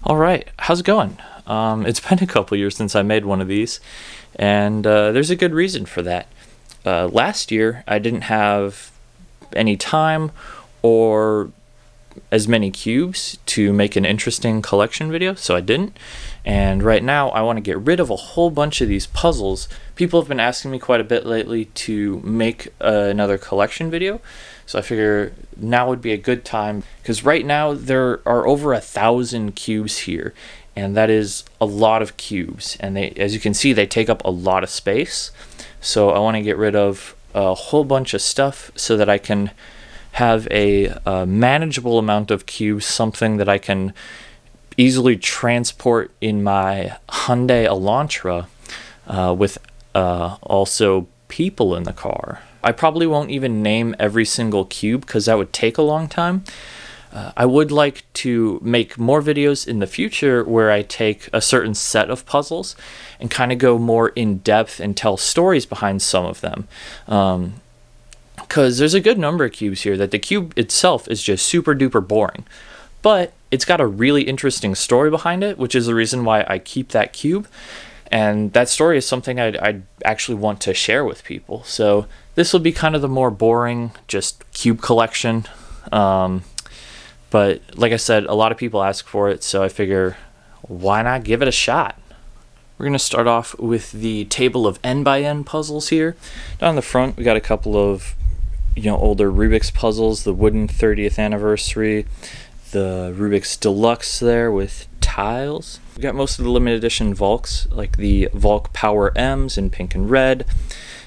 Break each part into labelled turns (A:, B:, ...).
A: All right, how's it going? It's been a couple years since I made one of these, and there's a good reason for that. Last year, I didn't have any time or as many cubes to make an interesting collection video, so I didn't. And right now, I want to get rid of a whole bunch of these puzzles. People have been asking me quite a bit lately to make another collection video, so I figure now would be a good time, because right now there are over 1,000 cubes here, and that is a lot of cubes, and they, as you can see, they take up a lot of space. So I want to get rid of a whole bunch of stuff so that I can have a manageable amount of cubes, something that I can easily transport in my Hyundai Elantra with also people in the car. I probably won't even name every single cube because that would take a long time. I would like to make more videos in the future where I take a certain set of puzzles and kind of go more in depth and tell stories behind some of them. Because there's a good number of cubes here that the cube itself is just super duper boring. But it's got a really interesting story behind it, which is the reason why I keep that cube. And that story is something I'd actually want to share with people. So this will be kind of the more boring, just cube collection. But like I said, a lot of people ask for it, so I figure, why not give it a shot? We're going to start off with the table of N by N puzzles here. Down the front, we got a couple of older Rubik's puzzles, the wooden 30th anniversary, the Rubik's Deluxe there with tiles. We got most of the limited edition Volks, like the Volk Power M's in pink and red,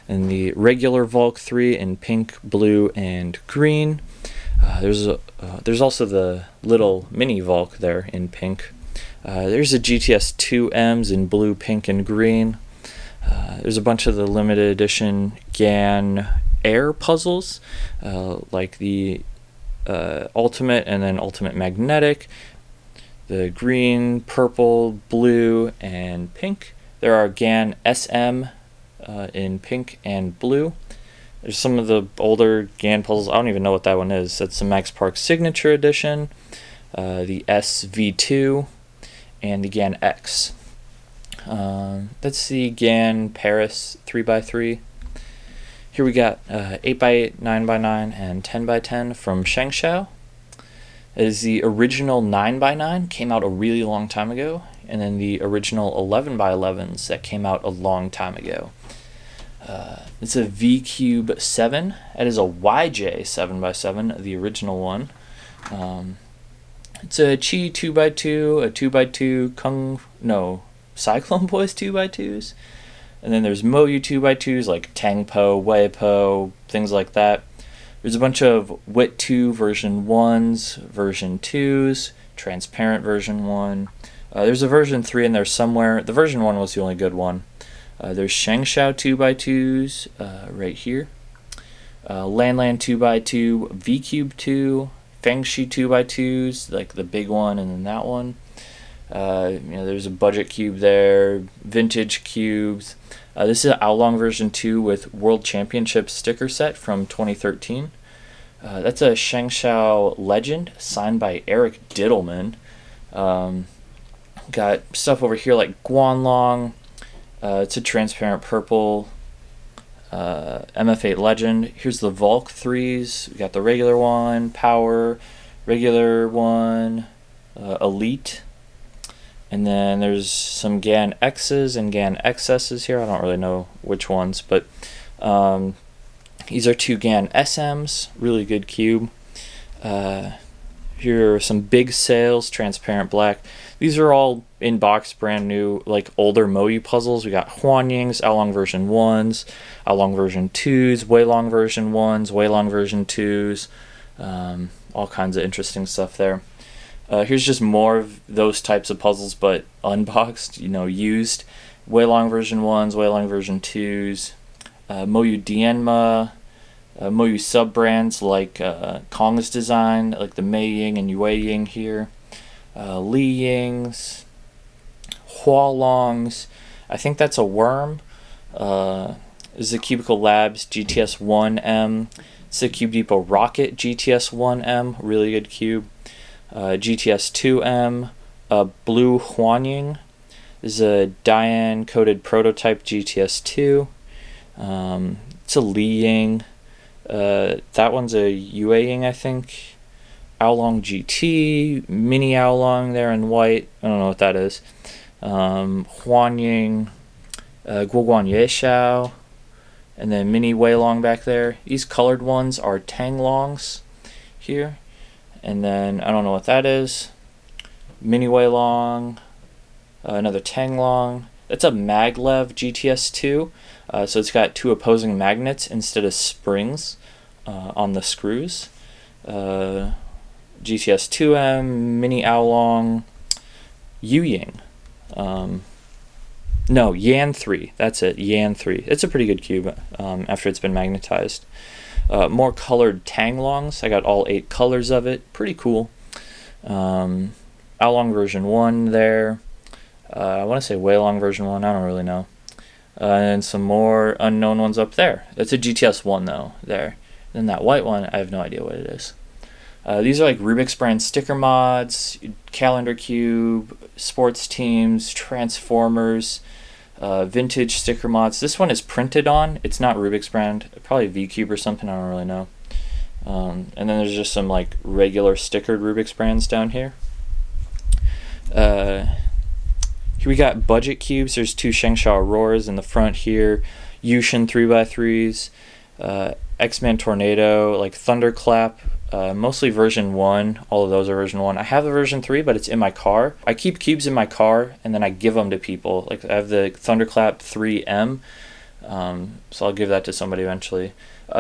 A: and the regular Volk 3 in pink, blue, and green. There's also the little mini Volk there in pink. There's a GTS 2Ms in blue, pink, and green. There's a bunch of the limited edition GAN Air puzzles, like the Ultimate and then Ultimate Magnetic, the green, purple, blue, and pink. There are GAN SM in pink and blue. There's some of the older GAN puzzles. I don't even know what that one is. That's the Max Park Signature Edition, the SV2, and the GAN X. That's the GAN Paris 3x3. Here we got 8x8, 9x9, and 10x10 from Shengshao. It is the original 9x9, came out a really long time ago, and then the original 11x11s that came out a long time ago. It's a V-Cube 7. It is a YJ 7x7, the original one. It's a Chi 2x2, a 2x2, Cyclone Boys 2x2s. And then there's Moyu 2x2s like Tangpo, Weipo, things like that. There's a bunch of Wit 2 version 1s, version 2s, transparent version 1. There's a version 3 in there somewhere. The version 1 was the only good one. There's Shengshao 2x2s right here. Lanlan 2x2, V-Cube 2, Fengshi 2x2s, like the big one and then that one. There's a budget cube there, vintage cubes. This is an Oolong version 2 with World Championship sticker set from 2013. That's a Shengshao Legend signed by Eric Diddleman. Got stuff over here like Guanlong. It's a transparent purple MF8 Legend. Here's the Volk 3s. We got the regular one, Power, regular one, Elite. And then there's some GAN X's and GAN XS's here. I don't really know which ones, but these are two GAN SMs. Really good cube. Here are some big sales, transparent black. These are all in box, brand new, like older Moyu puzzles. We got Huanying's, Oolong version 1s, Oolong version 2s, Weilong version 1s, Weilong version 2s. All kinds of interesting stuff there. Here's just more of those types of puzzles, but unboxed, used. Weilong version 1s, Weilong version 2s, Moyu Dianma, Moyu sub-brands like Kong's design, like the Mei Ying and Yue Ying here, Li Ying's, Hualongs. I think that's a worm. This is the Cubicle Labs GTS 1M. It's the Cube Depot Rocket GTS 1M, really good cube. GTS 2M, Blue Huanying. This is a Dian coated prototype GTS2. It's a Li Ying. That one's a Yue Ying, I think. Aolong GT, mini Aolong there in white. I don't know what that is. Huanying, Guoguan Yeshao, and then mini Weilong back there. These colored ones are Tanglongs here. And then I don't know what that is. Mini Weilong, another Tanglong. That's a Maglev GTS2. So it's got two opposing magnets instead of springs on the screws. GTS2M, Mini Aolong, Yuying. No, Yan 3. That's it, Yan 3. It's a pretty good cube after it's been magnetized. More colored Tanglongs. I got all 8 colors of it. Pretty cool. Aolong version 1 there. I want to say Weilong version 1. I don't really know. And some more unknown ones up there. That's a GTS 1 though, there. And then that white one, I have no idea what it is. These are like Rubik's brand sticker mods, calendar cube, sports teams, transformers, vintage sticker mods. This one is printed on. It's not Rubik's brand. Probably V-Cube or something. I don't really know. And then there's just some like regular stickered Rubik's brands down here. Here we got budget cubes. There's 2 Shengsha Auroras in the front here. Yushin 3x3s. X-Man Tornado, like Thunderclap. Mostly version 1. All of those are version 1. I have the version 3, but it's in my car. I keep cubes in my car, and then I give them to people. Like, I have the Thunderclap 3M, so I'll give that to somebody eventually.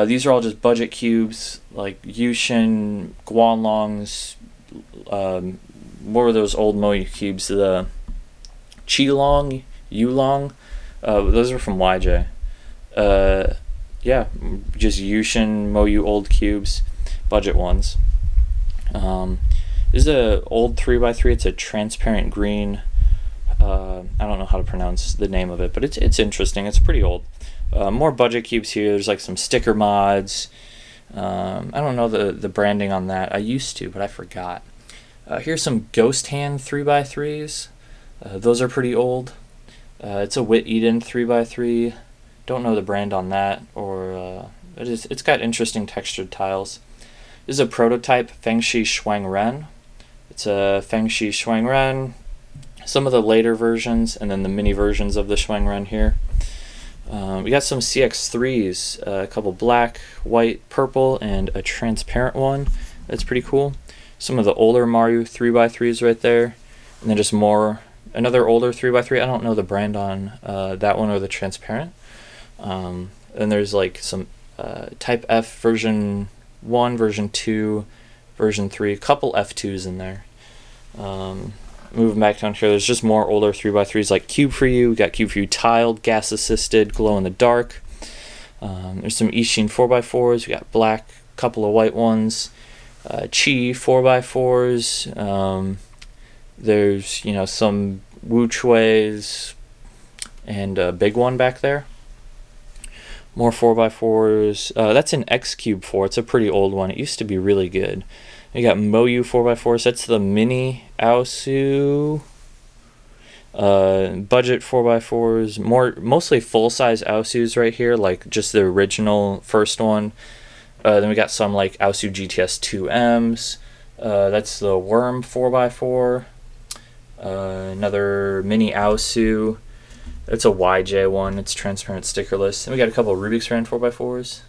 A: These are all just budget cubes, like Yushin, Guanlongs, what were those old Moyu cubes? The Qilong, Yulong, those are from YJ. Yeah, just Yushin, Moyu old cubes. Budget ones. This is a old 3x3. It's a transparent green. I don't know how to pronounce the name of it, but it's interesting. It's pretty old. More budget cubes here. There's like some sticker mods. I don't know the branding on that. I used to, but I forgot. Here's some Ghost Hand 3x3s. Those are pretty old. It's a Wit Eden 3x3. Don't know the brand on that, or it's got interesting textured tiles. This is a prototype Fengshi Shuang Ren. It's a Fengshi Shuang Ren, some of the later versions, and then the mini versions of the Shuang Ren here. We got some CX3s, a couple black, white, purple, and a transparent one. That's pretty cool. Some of the older Mario 3x3s right there, and then just another older 3x3. I don't know the brand on that one or the transparent. And there's like some Type F version 1, version 2, version 3, a couple F2s in there. Moving back down here, there's just more older 3x3s like Cube for You. We got Cube for You tiled, gas assisted, glow in the dark. There's some Ishin 4x4s. We got black, couple of white ones. Chi 4x4s. There's some Wu Chui's and a big one back there. More 4x4s. That's an X Cube 4. It's a pretty old one. It used to be really good. We got Moyu 4x4s. That's the mini Aosu. Budget 4x4s. Mostly full-size Aosus right here, like just the original first one. Then we got some like Aosu GTS 2Ms. That's the Worm 4x4. Another mini Aosu. It's a YJ one. It's transparent stickerless. And we got a couple of Rubik's brand 4x4s.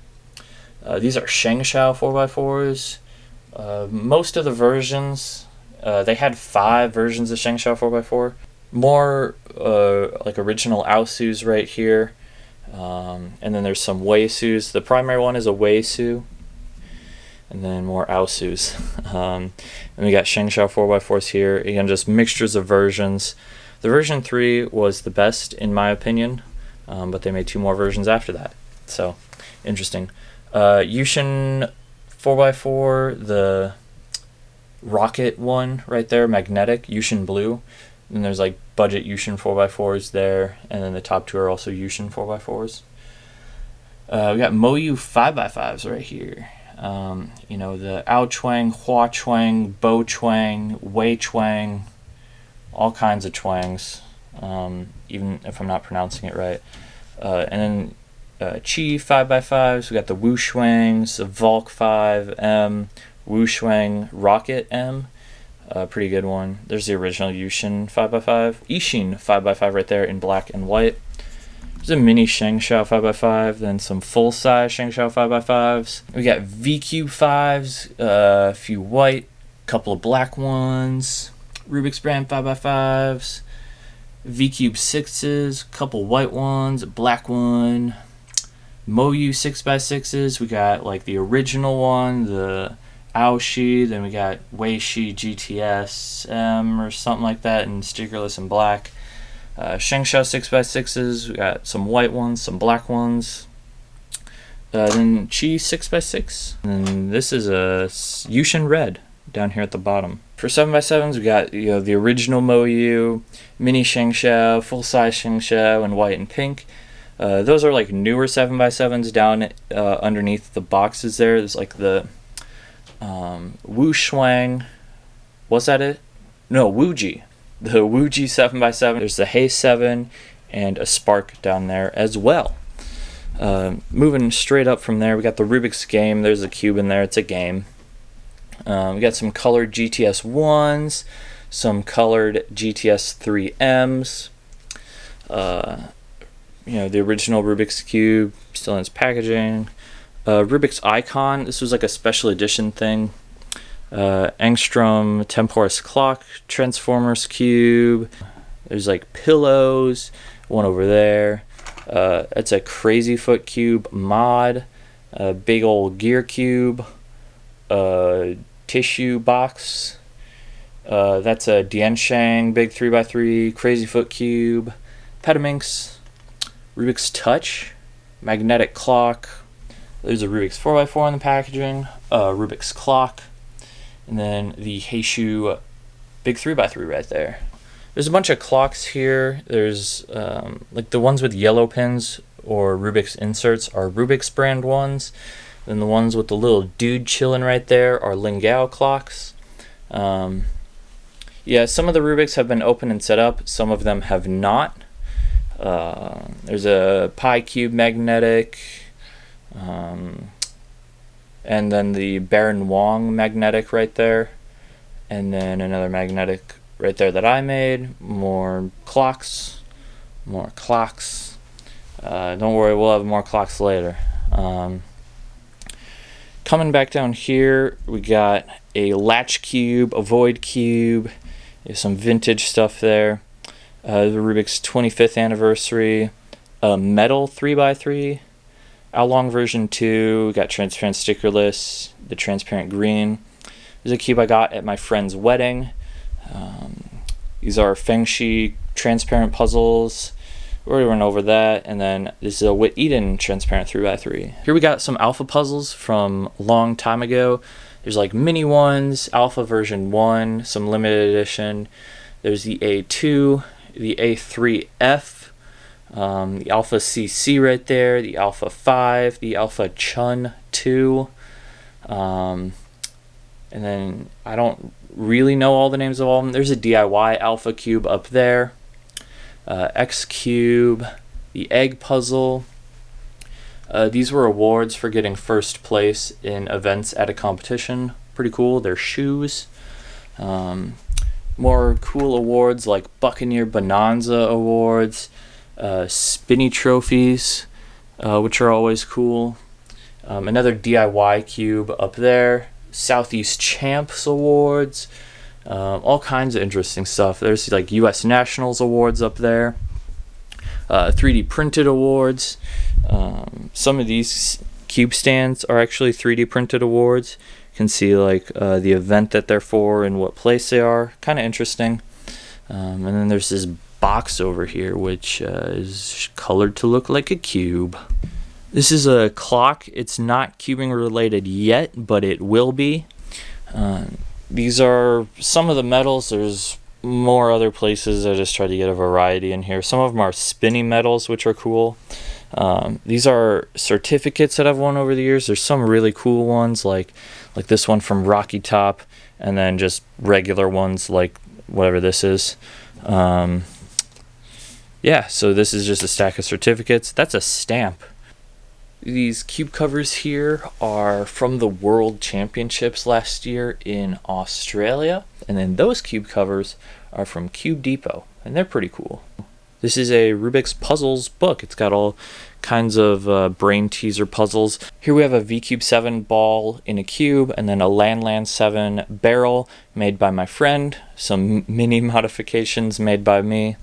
A: These are Shengsha 4x4s. Most of the versions, they had 5 versions of Shengsha 4x4. More like original Aosus right here. And then there's some Weisus. The primary one is a Weisu. And then more Aosus. And we got Shengsha 4x4s here. Again, just mixtures of versions. The version 3 was the best in my opinion, but they made 2 more versions after that. So, interesting. Yushin 4x4, the rocket one right there, magnetic, Yushin blue. And there's like budget Yushin 4x4s there, and then the top 2 are also Yushin 4x4s. We got Moyu 5x5s right here. The Ao Chuang, Hua Chuang, Bo Chuang, Wei Chuang, all kinds of twangs, even if I'm not pronouncing it right. And then Chi 5x5s, we got the Wu Shuangs, the Volk 5M, Wu Shuang Rocket M, pretty good one. There's the original Yushin 5x5, Ishin 5x5 right there in black and white. There's a mini Shengshao 5x5, then some full-size Shengshao 5x5s. We got V-Cube 5s, a few white, couple of black ones, Rubik's brand 5x5s, V-Cube 6s, couple white ones, a black one, Moyu 6x6s. We got like the original one, the Aoshi, then we got Weishi GTS M or something like that in stickerless and black. Shengshao 6x6s, we got some white ones, some black ones. Then Chi 6x6, and then this is a Yushin Red down here at the bottom. For 7x7s, we got the original Moyu, mini Shengshao, full-size Shengshao, and white and pink. Those are like newer 7x7s down underneath the boxes there. There's like the Wu Shuang, was that it? No, Wuji. The Wuji 7x7. There's the Hey 7 and a Spark down there as well. Moving straight up from there, we got the Rubik's Game. There's a cube in there. It's a game. We got some colored GTS 1s, some colored GTS 3Ms. The original Rubik's Cube, still in its packaging. Rubik's Icon, this was like a special edition thing. Angstrom Temporis Clock, Transformers Cube. There's like pillows, one over there. It's a Crazy Foot Cube mod, a big old gear cube, tissue box. That's a Dianshang big 3x3 Crazy Foot Cube, Petaminx, Rubik's Touch, magnetic clock. There's a Rubik's 4x4 in the packaging, Rubik's clock, and then the Heishu big 3x3 right there. There's a bunch of clocks here. There's like the ones with yellow pins or Rubik's inserts are Rubik's brand ones. Then the ones with the little dude chilling right there are Lingao clocks. Yeah, some of the Rubiks have been open and set up. Some of them have not. There's a Pi Cube magnetic. And then the Baron Wong magnetic right there. And then another magnetic right there that I made. More clocks. More clocks. Don't worry, we'll have more clocks later. Coming back down here, we got a latch cube, a void cube. There's some vintage stuff there. The Rubik's 25th anniversary. A metal 3x3. Oolong version 2. We got transparent stickerless. The transparent green. There's a cube I got at my friend's wedding. These are Fengshi transparent puzzles. We already went over that. And then this is a Whit Eden transparent 3x3. Here we got some alpha puzzles from a long time ago. There's like mini ones, alpha version 1, some limited edition. There's the A2, the A3F, the Alpha CC right there, the Alpha 5, the Alpha Chun 2. And then I don't really know all the names of all of them. There's a DIY Alpha Cube up there. X Cube, the Egg Puzzle. These were awards for getting first place in events at a competition. Pretty cool. They're shoes. More cool awards like Buccaneer Bonanza awards, Spinny trophies, which are always cool. Another DIY cube up there. Southeast Champs awards. All kinds of interesting stuff. There's like U.S. Nationals awards up there. 3D printed awards. Some of these cube stands are actually 3D printed awards. You can see like the event that they're for and what place they are. Kind of interesting. And then there's this box over here which is colored to look like a cube. This is a clock. It's not cubing related yet, but it will be. These are some of the metals. There's more other places. I just try to get a variety in here. Some of them are spinny metals, which are cool. These are certificates that I've won over the years. There's some really cool ones, like this one from Rocky Top, and then just regular ones like whatever this is. Yeah, so this is just a stack of certificates. That's a stamp. These cube covers here are from the World Championships last year in Australia. And then those cube covers are from Cube Depot, and they're pretty cool. This is a Rubik's Puzzles book. It's got all kinds of brain teaser puzzles. Here we have a VCube 7 ball in a cube, and then a Land 7 barrel made by my friend. Some mini modifications made by me.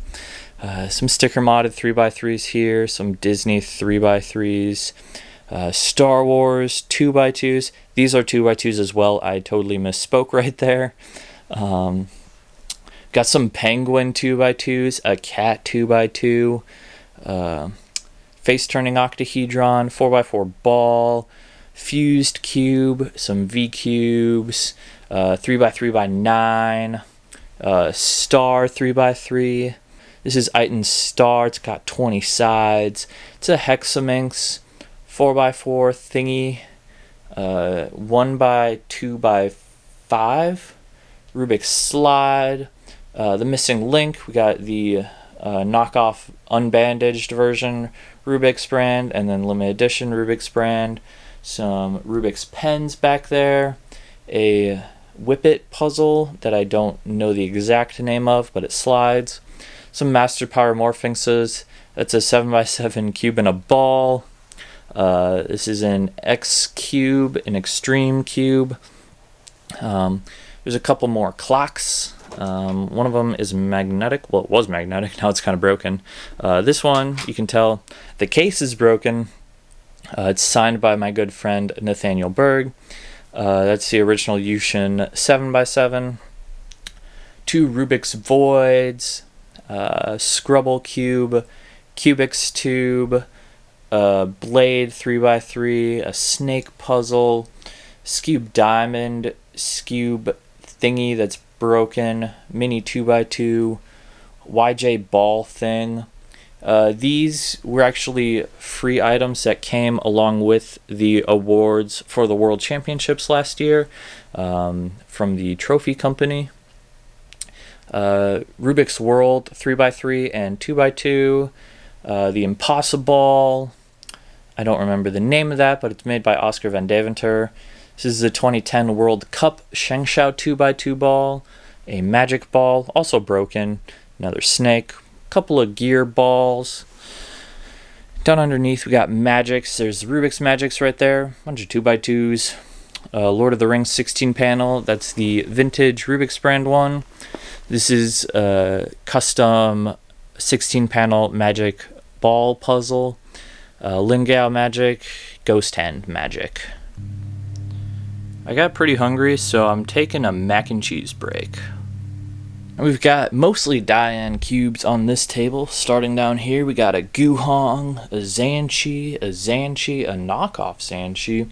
A: Some sticker modded 3x3s here, some Disney 3x3s, Star Wars 2x2s. These are 2x2s as well. I totally misspoke right there. Got some Penguin 2x2s, a Cat 2x2, face turning octahedron, 4x4 ball, fused cube, some V cubes, 3x3x9, star 3x3. This is Iton's Star. It's got 20 sides. It's a Hexaminx 4x4 thingy, 1x2x5 Rubik slide. The missing link, we got the knockoff unbandaged version Rubik's brand, and then limited edition Rubik's brand. Some Rubik's pens back there. A Whippet puzzle that I don't know the exact name of, but it slides. Some Master Power Morphinxes. That's a 7x7 cube and a ball. This is an X cube, an extreme cube. There's a couple more clocks. One of them is magnetic. Well, it was magnetic. Now it's kind of broken. This one, you can tell the case is broken. It's signed by my good friend Nathaniel Berg. That's the original Yushin 7x7. 2 Rubik's Voids. Scrubble cube, Cubix tube, blade 3x3, a snake puzzle, Scube diamond, Scube thingy that's broken, mini 2x2, YJ ball thing. These were actually free items that came along with the awards for the World Championships last year from the trophy company. Rubik's World 3x3 and 2x2, the Impossible. I don't remember the name of that, but it's made by Oscar Van Deventer. This is the 2010 World Cup Shengshao 2x2 ball, a magic ball, also broken, another snake, a couple of gear balls. Down underneath we got magics. There's Rubik's magics right there, a bunch of 2x2s. Lord of the Rings 16 panel, that's the vintage Rubik's brand one. This is a custom 16 panel magic ball puzzle, Lingao magic, ghost hand magic. I got pretty hungry, so I'm taking a mac and cheese break. And we've got mostly Diane cubes on this table. Starting down here, we got a Guhong, a Zanchi, a knockoff Zanchi,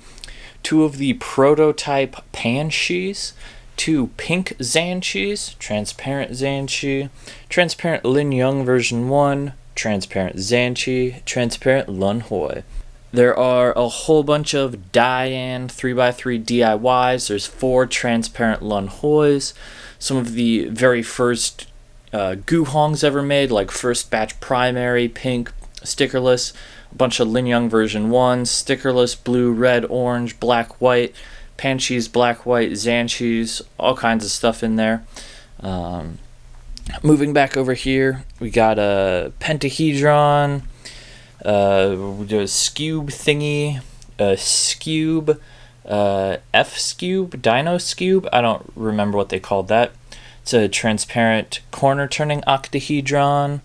A: 2 of the prototype Panshis, 2 pink Zanchis, transparent Zanchi, transparent Lin Young version 1, transparent Zanchi, transparent Lun Hoi. There are a whole bunch of Diane 3x3 DIYs. There's 4 transparent Lun Hois, some of the very first Guhongs ever made, like first batch primary, pink, stickerless, a bunch of Lin Young version 1, stickerless, blue, red, orange, black, white, Panchis, black, white, Zanchis, all kinds of stuff in there. Moving back over here, we got a Pentahedron, a Scube thingy, a Scube, F-Scube, Dino Scube, I don't remember what they called that. It's a transparent corner turning octahedron.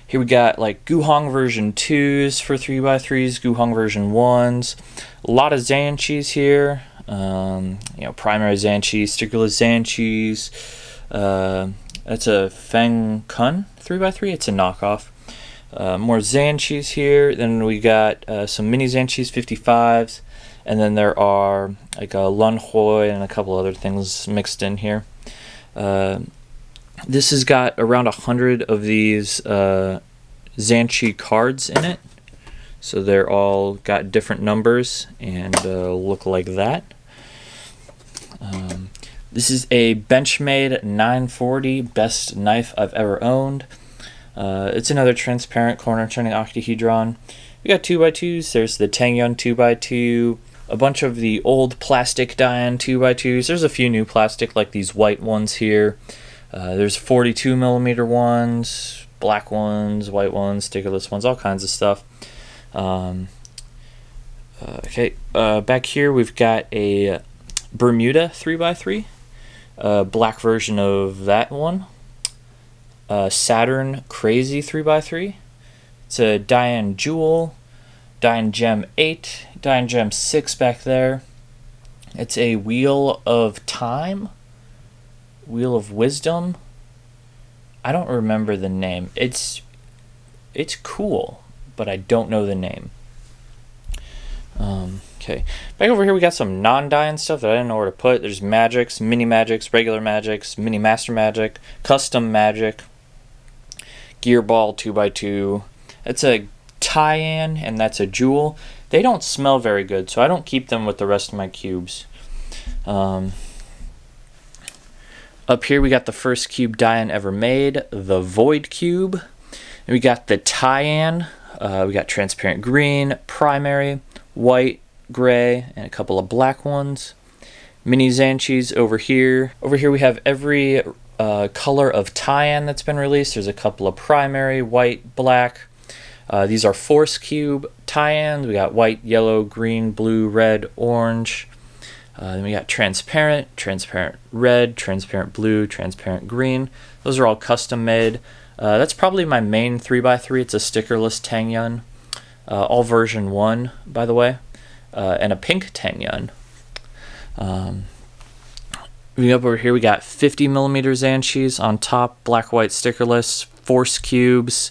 A: Here we got like Guhong version 2s for 3x3s, Guhong version 1s. A lot of Zanchis here. Primary Zanchi, stickerless Zanchis. That's a Feng Kun 3x3. It's a knockoff. More Zanchis here. Then we got some mini Zanchis 55s. And then there are like a Lun Hoi and a couple other things mixed in here. This has got around 100 of these Zanchi cards in it. So they're all got different numbers and look like that. This is a Benchmade 940, best knife I've ever owned. It's another transparent corner turning octahedron. We got 2x2s. There's the Tangyun 2x2, a bunch of the old plastic Diane 2x2s. There's a few new plastic, like these white ones here. There's 42mm ones, black ones, white ones, stickerless ones, all kinds of stuff. Back here we've got a Bermuda 3x3, black version of that one. Saturn Crazy 3x3. It's a Diane Jewel, Diane Gem 8, Diane Gem 6 back there. It's a Wheel of Time, Wheel of Wisdom. I don't remember the name. It's cool, but I don't know the name. Okay, back over here we got some non-Diane stuff that I didn't know where to put. There's Magics, Mini Magics, Regular Magics, Mini Master Magic, Custom Magic, Gear Ball 2x2. It's a Tyan, and that's a Jewel. They don't smell very good, so I don't keep them with the rest of my cubes. Up here we got the first cube Diane ever made, the Void Cube. And we got the Tyan. We got transparent green, primary, white, gray, and a couple of black ones. Mini Zanchis over here. Over here we have every color of Tyan that's been released. There's a couple of primary, white, black. These are Force Cube Tyans. We got white, yellow, green, blue, red, orange. Then we got transparent, transparent red, transparent blue, transparent green. Those are all custom made. That's probably my main 3x3. It's a stickerless Tangyun. All version 1, by the way. And a pink Tangyun. Moving up over here, we got 50mm Zanchis on top, black, white, stickerless, Force Cubes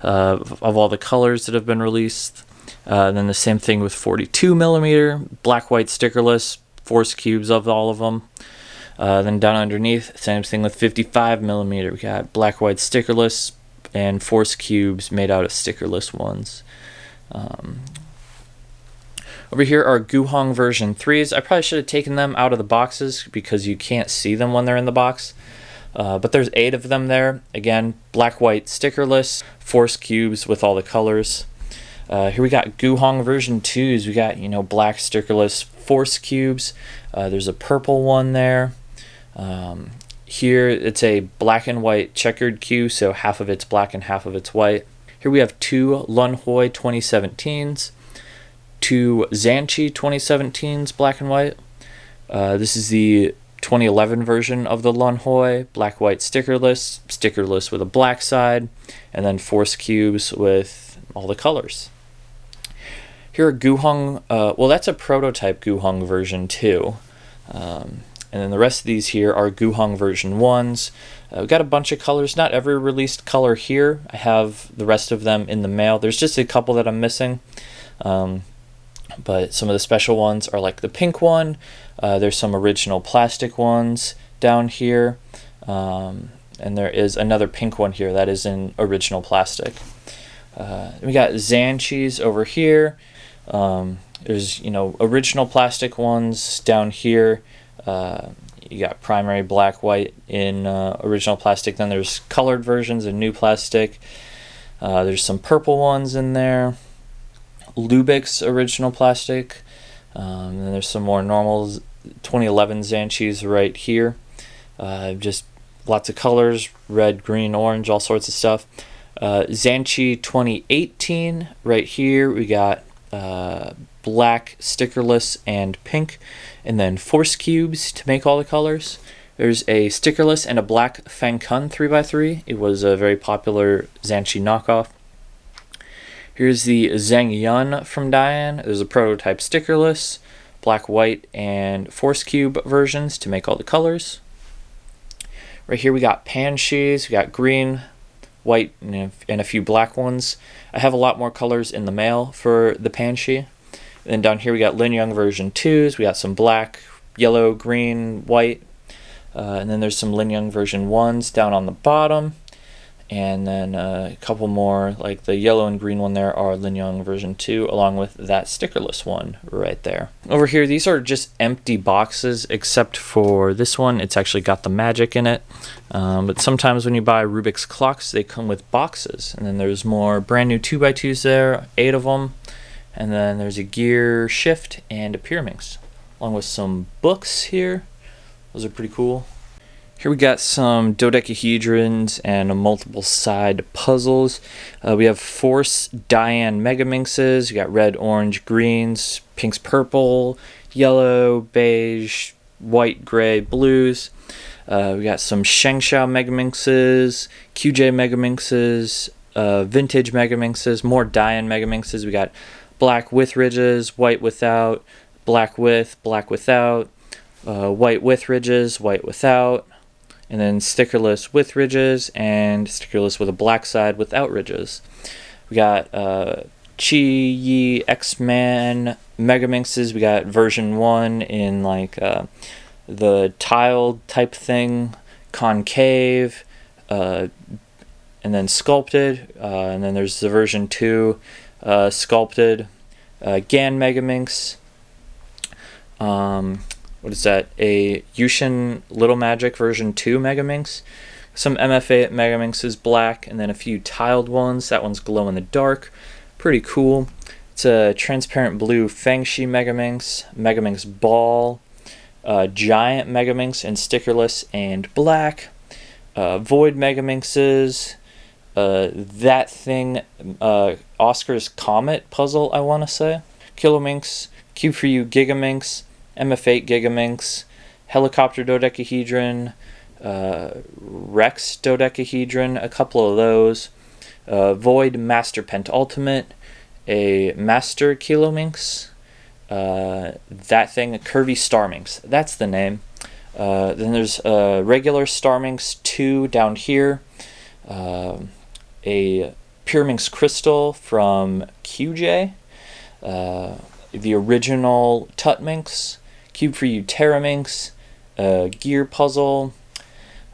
A: of all the colors that have been released. Then the same thing with 42mm, black, white, stickerless, Force Cubes of all of them. Then down underneath, same thing with 55mm. We got black, white, stickerless, and Force Cubes made out of stickerless ones. Over here are Guhong version 3s. I probably should have taken them out of the boxes because you can't see them when they're in the box. But there's 8 of them there. Again, black, white, stickerless, Force Cubes with all the colors. Here we got Guhong version 2s. We got, black, stickerless, Force Cubes. There's a purple one there. Here it's a black and white checkered cube, so half of it's black and half of it's white. Here we have 2 Lunhoi 2017s, 2 Zanchi 2017s, black and white. This is the 2011 version of the Lunhoi, black, white, stickerless, stickerless with a black side, and then Force Cubes with all the colors. Here are Guhong, well, that's a prototype Guhong version 2. And then the rest of these here are Guhong version 1s. We've got a bunch of colors, not every released color here. I have the rest of them in the mail. There's just a couple that I'm missing. But some of the special ones are like the pink one. There's some original plastic ones down here. And there is another pink one here that is in original plastic. We got Zanchis over here. There's, original plastic ones down here. You got primary, black, white in original plastic. Then there's colored versions in new plastic. There's some purple ones in there. Rubik's original plastic. And then there's some more normal 2011 Zanchis right here. Just lots of colors, red, green, orange, all sorts of stuff. Zanchi 2018 right here. We got black, stickerless, and pink. And then Force Cubes to make all the colors. There's a stickerless and a black Fangkun 3x3. It was a very popular Zanchi knockoff. Here's the Zangyun from Diane. There's a prototype stickerless, black, white, and Force Cube versions to make all the colors. Right here we got Panshis. We got green, white, and a few black ones. I have a lot more colors in the mail for the Panshi. Then down here we got Lin Young version 2s. We got some black, yellow, green, white. And then there's some Lin Young version 1s down on the bottom. And then a couple more, like the yellow and green one there, are Lin Young version 2, along with that stickerless one right there. Over here, these are just empty boxes, except for this one. It's actually got the magic in it. But sometimes when you buy Rubik's clocks, they come with boxes. And then there's more brand new 2x2s there, 8 of them. And then there's a gear shift and a Pyraminx, along with some books here. Those are pretty cool. Here we got some dodecahedrons and multiple side puzzles. We have Force Diane Megaminxes. We got red, orange, greens, pinks, purple, yellow, beige, white, gray, blues. We got some Shengshao Megaminxes, QJ Megaminxes, vintage Megaminxes, more Diane Megaminxes. We got black with ridges, white without, black with, black without, white with ridges, white without. And then stickerless with ridges and stickerless with a black side without ridges. We got Chi Yi X-Man Megaminxes. We got version 1 in like the tiled type thing, concave, and then sculpted. And then there's the version 2 sculpted. Gan Megaminx. What is that? A Yushin Little Magic version 2 Megaminx. Some MFA Megaminx is black, and then a few tiled ones. That one's glow in the dark. Pretty cool. It's a transparent blue Fangshi Megaminx, Megaminx Ball, Giant Megaminx in stickerless and black, Void Megaminxes, that thing, Oscar's Comet puzzle, I want to say, Kilominx, Cube for You Gigaminx, MF8 Gigaminx, Helicopter Dodecahedron, Rex Dodecahedron, a couple of those, Void Master Pentultimate, a Master Kilominx, that thing, a Curvy Starminx, that's the name. Then there's a regular Starminx 2 down here, a Pyraminx Crystal from QJ, the original Tutminx, Cube for You Terraminx, Gear Puzzle,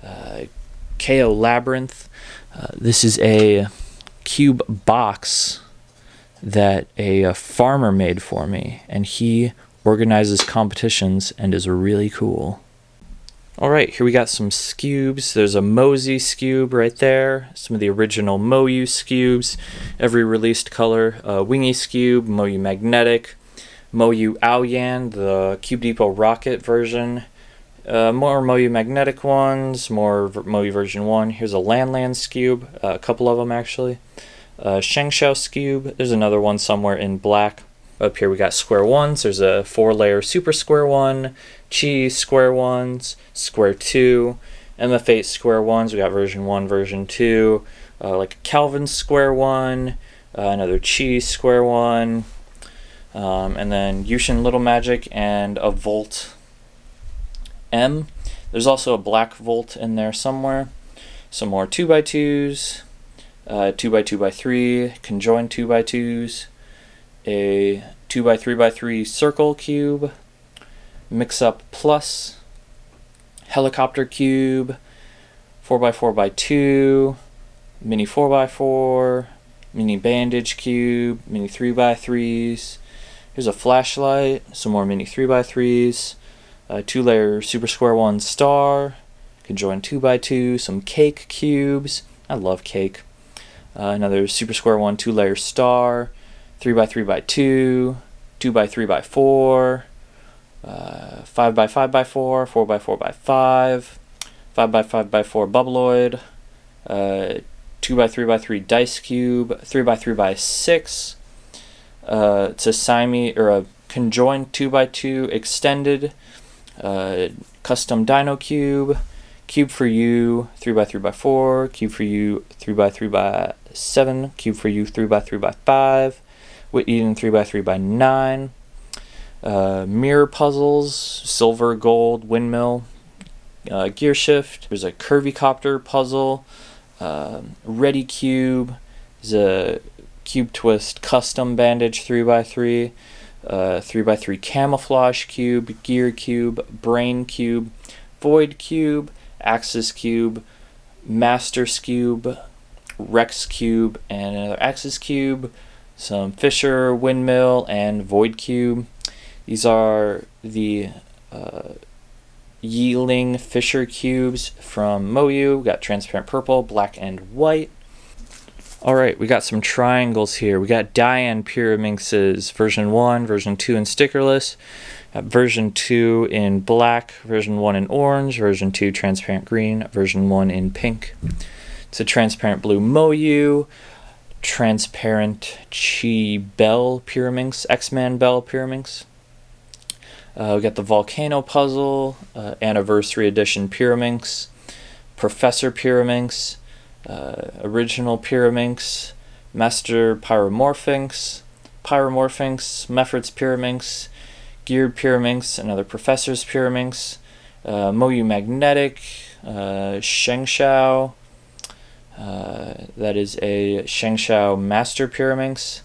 A: KO Labyrinth. This is a cube box that a farmer made for me, and he organizes competitions and is really cool. Alright, here we got some scubes. There's a Mosey scube right there, some of the original Moyu scubes, every released color, Wingy scube, Moyu Magnetic, Moyu Aoyan, the Cube Depot Rocket version, more Moyu Magnetic ones, more Moyu version 1. Here's a Lan Scube, a couple of them actually. Shengshao Scube, there's another one somewhere in black. Up here we got square ones, there's a 4-layer super square one, Chi square ones, square 2, MF8 square ones, we got version 1, version 2, like a Calvin square one, another Chi square one, and then Yushin Little Magic and a Volt M. There's also a black Volt in there somewhere. Some more 2x2s, 2x2x3, conjoined 2x2s, a 2x3x3 circle cube, Mix Up Plus, Helicopter Cube, 4x4x2, Mini 4x4, Mini Bandage Cube, Mini 3x3s. Here's a flashlight, some more Mini 3x3s, a 2-layer Super Square 1 star, conjoined 2x2, some cake cubes. I love cake. Another Super Square 1 2-layer star, 3x3x2, 2x3x4, 5x5x4, 4x4x5, 5x5x4 bubbleoid, 2x3x3 dice cube, 3x3x6. It's a Siamese or a conjoined 2x2 extended, custom Dino cube, Cube for You 3x3x4, Cube for You 3x3x7, Cube for You 3x3x5, Whit Eden 3x3x9, mirror puzzles, silver, gold, windmill, gear shift. There's a curvy copter puzzle, ready cube. There's a cube twist custom bandage 3x3, 3x3 camouflage cube, gear cube, brain cube, void cube, axis cube, master cube, Rex cube and another Axis cube, some Fisher windmill and Void cube. These are the Yielding Fisher cubes from Moyu. We got transparent purple, black, and white. Alright, we got some triangles here. We got Diane Pyraminx's version 1, version 2 in stickerless, version 2 in black, version 1 in orange, version 2 transparent green, version 1 in pink. It's a transparent blue Moyu, transparent Chi Bell Pyraminx, X-Man Bell Pyraminx. We got the Volcano Puzzle, Anniversary Edition Pyraminx, Professor Pyraminx, Original Pyraminx, Master Pyromorphinx, Mephrit's Pyraminx, Geared Pyraminx, another Professor's Pyraminx, Moyu Magnetic, Shengshao, that is a Shengshao Master Pyraminx,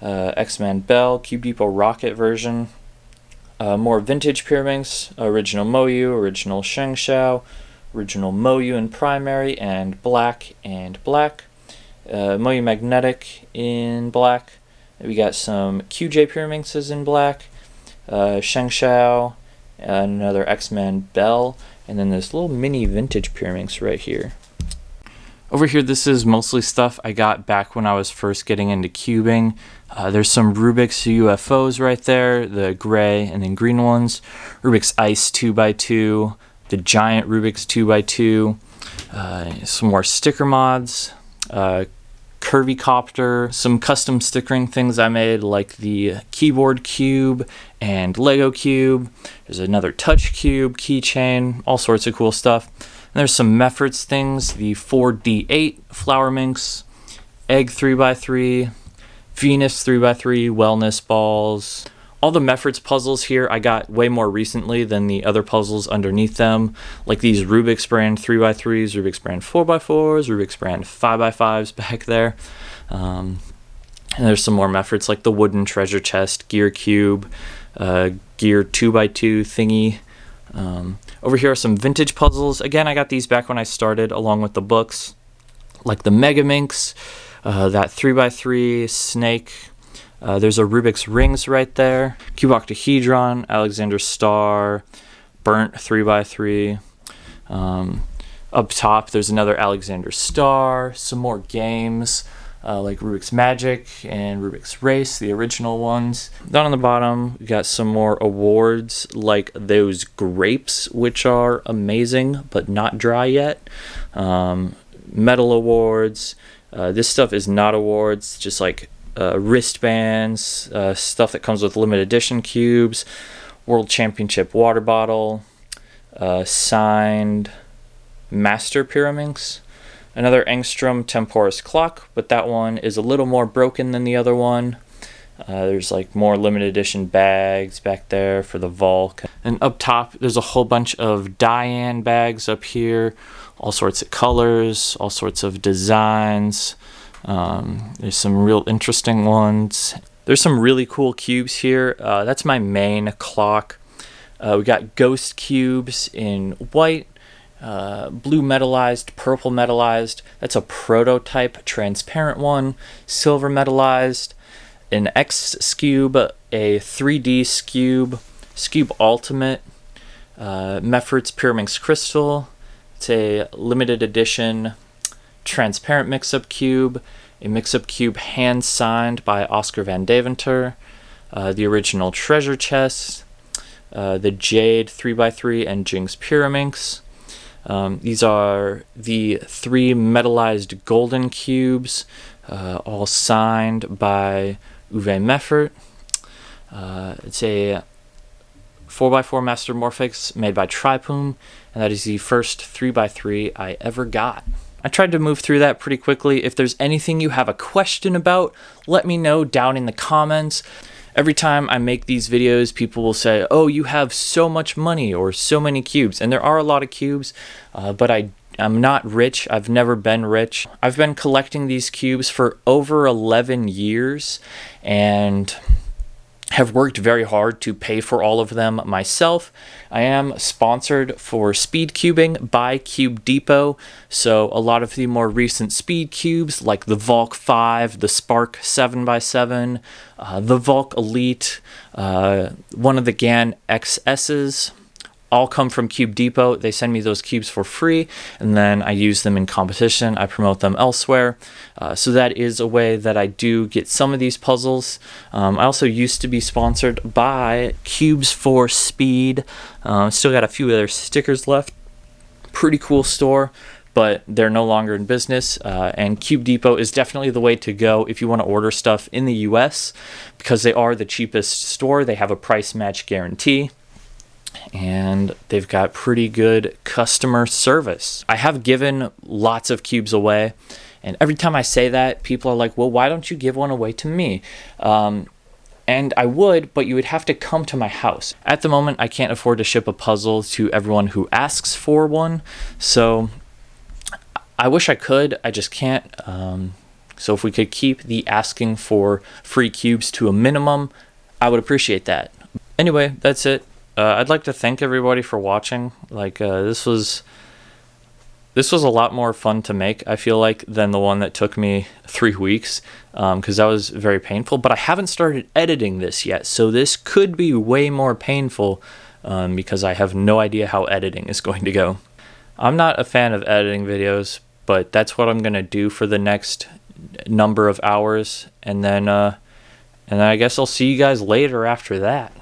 A: X-Man Bell, Cube Depot Rocket version, more vintage Pyraminx, original Moyu, original Shengshao, original Moyu in primary and black, Moyu Magnetic in black. We got some QJ Pyraminxes in black, Shengshao, another X-Man Bell, and then this little mini vintage Pyraminx right here. Over here, this is mostly stuff I got back when I was first getting into cubing. There's some Rubik's UFOs right there, the gray and then green ones. Rubik's Ice 2x2, the giant Rubik's 2x2, some more sticker mods, Curvy Copter, some custom stickering things I made like the keyboard cube and Lego cube. There's another touch cube, keychain, all sorts of cool stuff. And there's some Mephrit's things, the 4D8 Flower Minx, Egg 3x3, Venus 3x3, Wellness Balls. All the Mephrit's puzzles here I got way more recently than the other puzzles underneath them, like these Rubik's brand 3x3s, Rubik's brand 4x4s, Rubik's brand 5x5s back there. And there's some more Mephrit's like the wooden treasure chest, gear cube, gear 2x2 thingy. Over here are some vintage puzzles. Again, I got these back when I started along with the books, like the Mega Minx, that 3x3 snake. There's a Rubik's Rings right there. Dodecahedron, Alexander Star, Burnt 3x3. Up top, there's another Alexander Star, some more games like Rubik's Magic and Rubik's Race, the original ones. Down on the bottom, we got some more awards like those grapes, which are amazing but not dry yet. Medal awards. This stuff is not awards, just like wristbands, stuff that comes with limited edition cubes, World Championship water bottle, signed Master Pyraminx, another Engstrom Temporis clock, but that one is a little more broken than the other one. There's like more limited edition bags back there for the Volk. And up top, there's a whole bunch of Diane bags up here, all sorts of colors, all sorts of designs. There's some real interesting ones. There's some really cool cubes here. That's my main clock. We got ghost cubes in white, blue metallized, purple metallized. That's a prototype transparent one. Silver metallized. An X Scube, a 3D Scube, Scube Ultimate, Mephrit's Pyraminx Crystal. It's a limited edition transparent mix-up cube, a mix-up cube hand-signed by Oscar Van Deventer, the original treasure chest, the Jade 3x3 and Jinx Pyraminx. These are the 3 metallized golden cubes, all signed by Uwe Mephrit. It's a 4x4 Master Morphix made by Tripoom, and that is the first 3x3 I ever got. I tried to move through that pretty quickly. If there's anything you have a question about, let me know down in the comments. Every time I make these videos, people will say, oh, you have so much money or so many cubes. And there are a lot of cubes, but I'm not rich. I've never been rich. I've been collecting these cubes for over 11 years and have worked very hard to pay for all of them myself. I am sponsored for speed cubing by Cube Depot, so a lot of the more recent speed cubes like the Volk 5, the Spark 7x7, the Volk Elite, one of the GAN XS's, all come from Cube Depot. They send me those cubes for free, and then I use them in competition. I promote them elsewhere. So that is a way that I do get some of these puzzles. I also used to be sponsored by Cubes for Speed. Still got a few other stickers left. Pretty cool store, but they're no longer in business. And Cube Depot is definitely the way to go if you want to order stuff in the US, because they are the cheapest store. They have a price match guarantee, and they've got pretty good customer service. I have given lots of cubes away, and every time I say that, people are like, well, why don't you give one away to me? And I would, but you would have to come to my house. At the moment, I can't afford to ship a puzzle to everyone who asks for one, so I wish I could, I just can't. So if we could keep the asking for free cubes to a minimum, I would appreciate that. Anyway, that's it. I'd like to thank everybody for watching. Like, this was a lot more fun to make, I feel like, than the one that took me 3 weeks, because that was very painful. But I haven't started editing this yet, so this could be way more painful, because I have no idea how editing is going to go. I'm not a fan of editing videos, but that's what I'm going to do for the next number of hours, and then I guess I'll see you guys later after that.